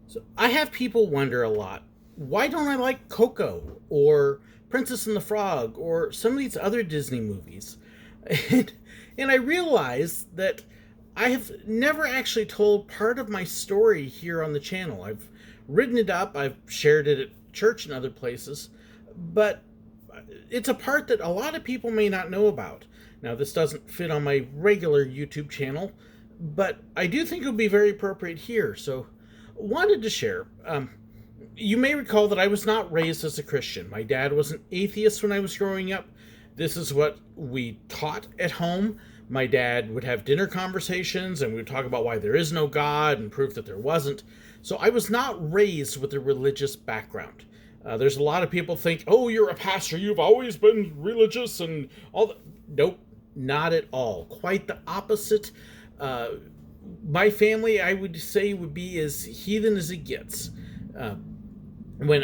So I have people wonder a lot, why don't I like Coco or Princess and the Frog or some of these other Disney movies? And, and I realize that I have never actually told part of my story here on the channel. I've written it up, I've shared it at church and other places, but it's a part that a lot of people may not know about. Now, this doesn't fit on my regular YouTube channel, but I do think it would be very appropriate here. So, wanted to share. You may recall that I was not raised as a Christian. My dad was an atheist when I was growing up. This is what we taught at home. My dad would have dinner conversations and we would talk about why there is no God and prove that there wasn't. So I was not raised with a religious background. There's a lot of people think, oh, you're a pastor, you've always been religious and all that. Nope, not at all. Quite the opposite. Uh, my family, I would say, would be as heathen as it gets. Uh, when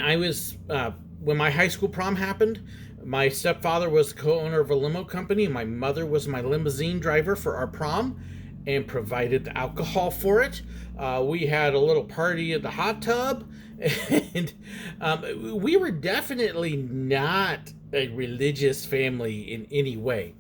my high school prom happened, my stepfather was the co-owner of a limo company. My mother was my limousine driver for our prom and provided the alcohol for it. We had a little party in the hot tub, and we were definitely not a religious family in any way.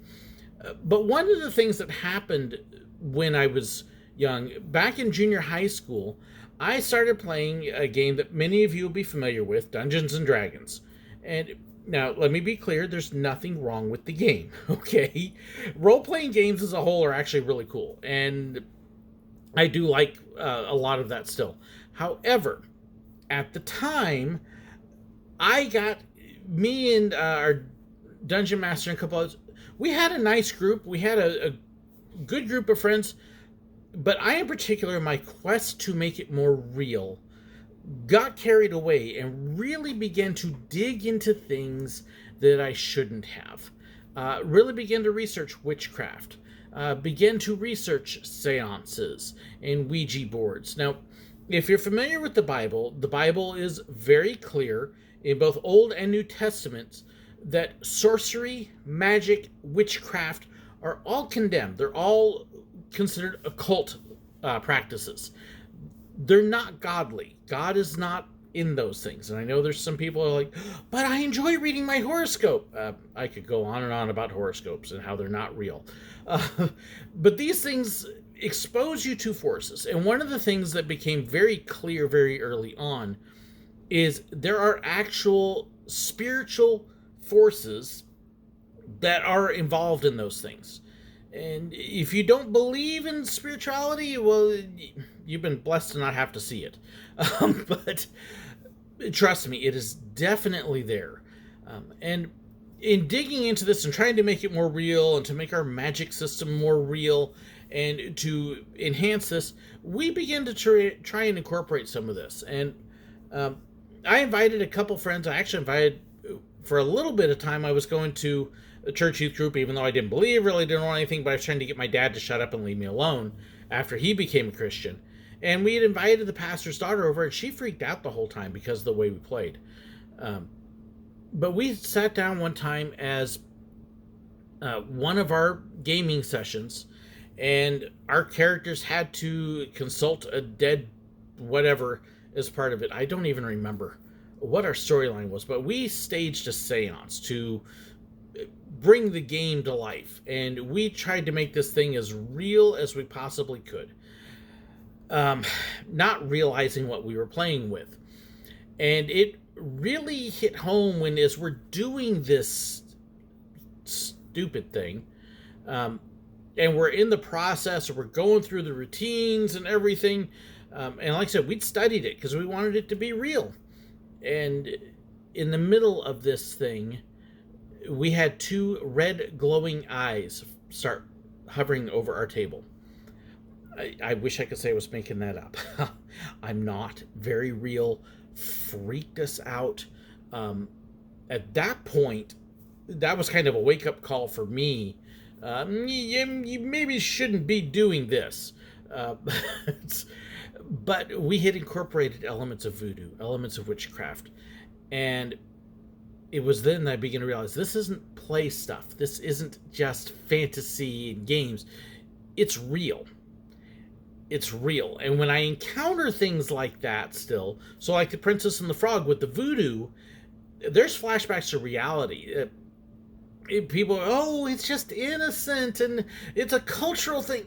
But one of the things that happened when I was young, back in junior high school, I started playing a game that many of you will be familiar with, Dungeons and Dragons. And now, let me be clear, there's nothing wrong with the game, okay? Role playing games as a whole are actually really cool, and I do like a lot of that still. However, at the time, I got me and our dungeon master and a couple others. We had a nice group. We had a good group of friends, but I, in particular, my quest to make it more real, got carried away and really began to dig into things that I shouldn't have. Really began to research witchcraft. Began to research seances and Ouija boards. Now, if you're familiar with the Bible is very clear in both Old and New Testaments that sorcery, magic, witchcraft are all condemned. They're all considered occult practices. They're not godly. God is not in those things. And I know there's some people who are like, but I enjoy reading my horoscope. I could go on and on about horoscopes and how they're not real. But these things expose you to forces. And one of the things that became very clear very early on is there are actual spiritual forces that are involved in those things. And if you don't believe in spirituality, well, you've been blessed to not have to see it. But trust me, it is definitely there. And in digging into this and trying to make it more real and to make our magic system more real and to enhance this, we began to try and incorporate some of this. And I invited a couple friends. I actually invited, for a little bit of time, I was going to a church youth group, even though I didn't believe, really didn't want anything, but I was trying to get my dad to shut up and leave me alone after he became a Christian. And we had invited the pastor's daughter over, and she freaked out the whole time because of the way we played. But we sat down one time as one of our gaming sessions, and our characters had to consult a dead whatever as part of it. I don't even remember what our storyline was, but we staged a seance to bring the game to life, and we tried to make this thing as real as we possibly could, not realizing what we were playing with. And it really hit home when, as we're doing this stupid thing, and we're in the process, we're going through the routines and everything, and like I said, we'd studied it because we wanted it to be real. And in the middle of this thing, we had two red glowing eyes start hovering over our table. I wish I could say I was making that up. I'm not. Very real. Freaked us out. At that point, that was kind of a wake-up call for me. You maybe shouldn't be doing this. But we had incorporated elements of voodoo, elements of witchcraft. And it was then that I began to realize this isn't play stuff. This isn't just fantasy and games. It's real. it's real. And when I encounter things like that still, so like the Princess and the Frog with the voodoo, there's flashbacks to reality. People, oh, it's just innocent and it's a cultural thing.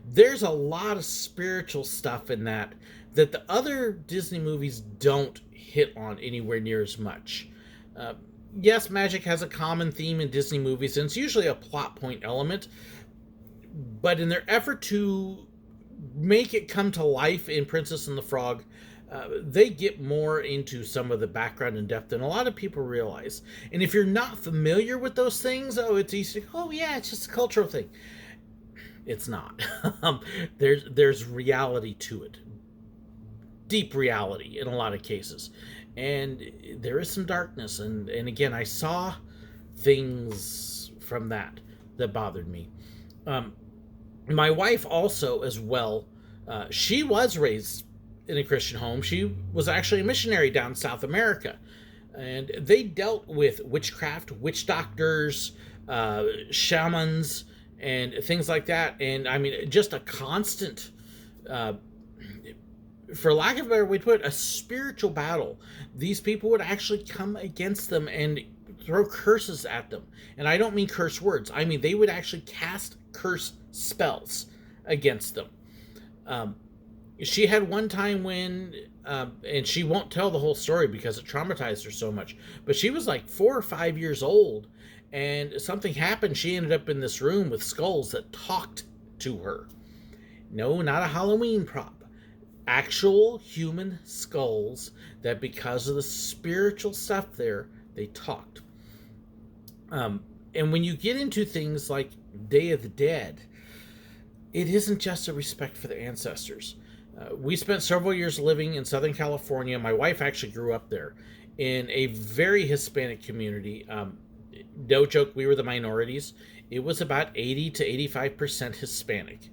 There's a lot of spiritual stuff in that the other Disney movies don't hit on anywhere near as much. Yes, magic has a common theme in Disney movies, and it's usually a plot point element. But in their effort to make it come to life in Princess and the Frog, they get more into some of the background and depth than a lot of people realize. And if you're not familiar with those things, oh, it's easy to, oh yeah, it's just a cultural thing. It's not. There's reality to it. Deep reality in a lot of cases. And there is some darkness. And again, I saw things from that bothered me. My wife also, as well, she was raised in a Christian home. She was actually a missionary down South America. And they dealt with witchcraft, witch doctors, shamans, and things like that. And I mean, just a constant, for lack of a better way to put it, a spiritual battle. These people would actually come against them and throw curses at them. And I don't mean curse words. I mean, they would actually cast curse spells against them. She had one time when, and she won't tell the whole story because it traumatized her so much, but she was like 4 or 5 years old, and something happened. She ended up in this room with skulls that talked to her. No, not a Halloween prop. Actual human skulls that, because of the spiritual stuff there, they talked. And when you get into things like Day of the Dead, it isn't just a respect for the ancestors. We spent several years living in Southern California. My wife actually grew up there in a very Hispanic community. No joke, we were the minorities. It was about 80 to 85% Hispanic.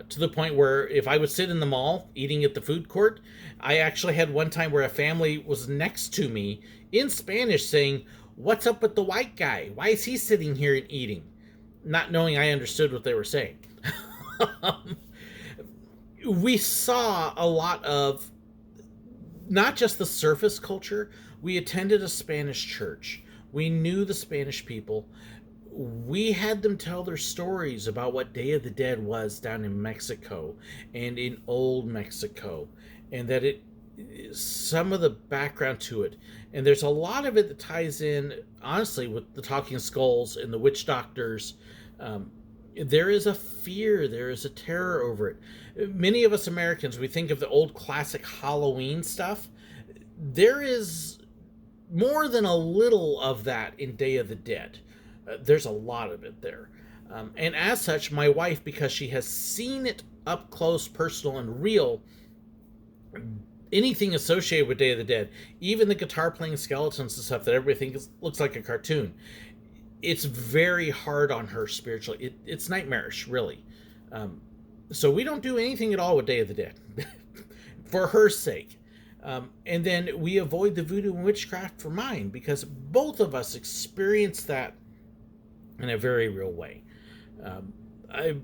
To the point where if I would sit in the mall eating at the food court, I actually had one time where a family was next to me in Spanish saying, "What's up with the white guy? Why is he sitting here and eating?" Not knowing I understood what they were saying. We saw a lot of not just the surface culture. We attended a Spanish church. We knew the Spanish people. We had them tell their stories about what Day of the Dead was down in Mexico and in old Mexico, and that it, some of the background to it, and there's a lot of it that ties in, honestly, with the talking skulls and the witch doctors. There is a fear, there is a terror over it. Many of us Americans, we think of the old classic Halloween stuff. There is more than a little of that in Day of the Dead. There's a lot of it there. And as such, my wife, because she has seen it up close, personal, and real, anything associated with Day of the Dead, even the guitar playing skeletons and stuff that everybody thinks looks like a cartoon, it's very hard on her spiritually. It's nightmarish, really. So we don't do anything at all with Day of the Dead for her sake. And then we avoid the voodoo and witchcraft for mine, because both of us experience that in a very real way. I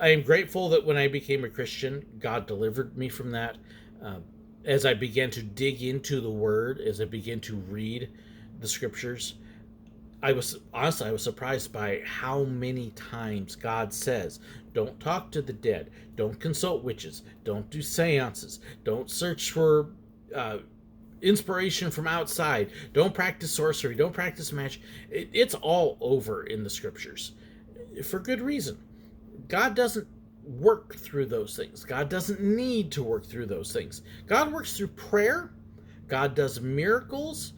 am grateful that when I became a Christian, God delivered me from that. As I began to dig into the Word, as I began to read the Scriptures, I was surprised by how many times God says, don't talk to the dead, don't consult witches, don't do seances, don't search for inspiration from outside, don't practice sorcery, don't practice magic. It's all over in the Scriptures for good reason. God doesn't work through those things. God doesn't need to work through those things. God works through prayer. God does miracles,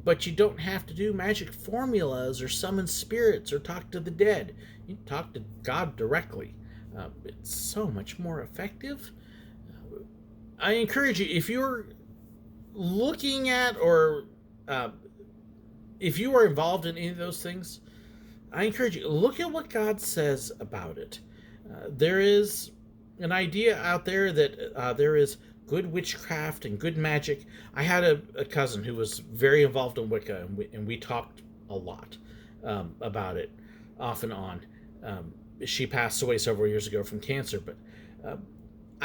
but you don't have to do magic formulas or summon spirits or talk to the dead. You talk to God directly. It's so much more effective. I encourage you, if you're looking at or if you are involved in any of those things, I encourage you, look at what God says about it. There is an idea out there that there is good witchcraft and good magic. I had a cousin who was very involved in Wicca, and we talked a lot about it off and on. She passed away several years ago from cancer, but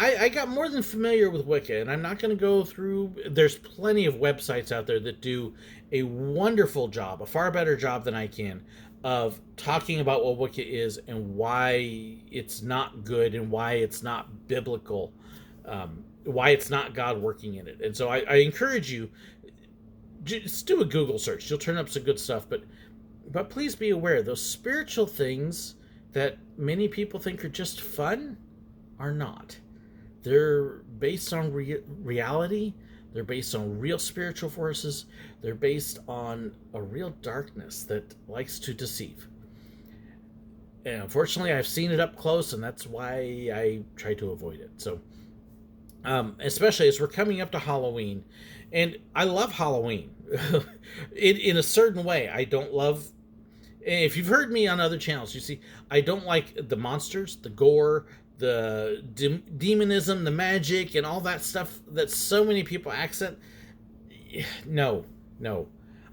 I got more than familiar with Wicca, and I'm not going to go through. There's plenty of websites out there that do a wonderful job, a far better job than I can, of talking about what Wicca is and why it's not good and why it's not biblical, why it's not God working in it. And so I encourage you, just do a Google search. You'll turn up some good stuff, but please be aware, those spiritual things that many people think are just fun are not. They're based on reality. They're based on real spiritual forces. They're based on a real darkness that likes to deceive. And unfortunately, I've seen it up close, and that's why I try to avoid it. So, especially as we're coming up to Halloween, and I love Halloween in a certain way. I don't love. If you've heard me on other channels, you see, I don't like the monsters, the gore, the demonism, the magic, and all that stuff that so many people accent. No.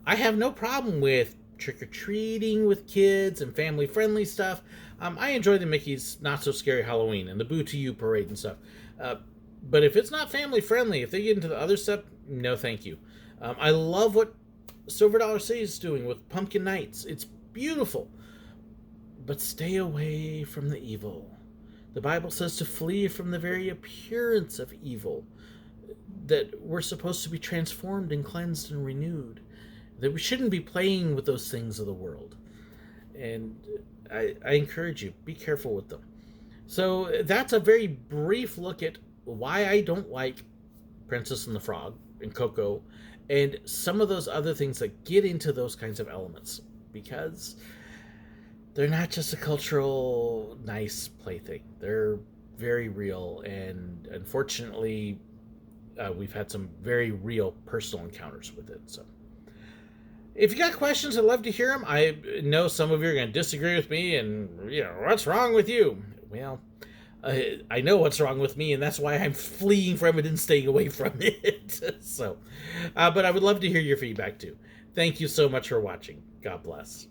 I have no problem with trick-or-treating with kids and family-friendly stuff. I enjoy the Mickey's Not So Scary Halloween and the Boo to You parade and stuff. But if it's not family-friendly, if they get into the other stuff, no thank you. I love what Silver Dollar City is doing with Pumpkin Nights. It's beautiful. But stay away from the evil. The Bible says to flee from the very appearance of evil, that we're supposed to be transformed and cleansed and renewed, that we shouldn't be playing with those things of the world. And I encourage you, be careful with them. So that's a very brief look at why I don't like Princess and the Frog and Coco and some of those other things that get into those kinds of elements, because they're not just a cultural nice plaything. They're very real, and unfortunately, we've had some very real personal encounters with it. So, if you got questions, I'd love to hear them. I know some of you are going to disagree with me, and what's wrong with you? Well, I know what's wrong with me, and that's why I'm fleeing from it and staying away from it. So, but I would love to hear your feedback too. Thank you so much for watching. God bless.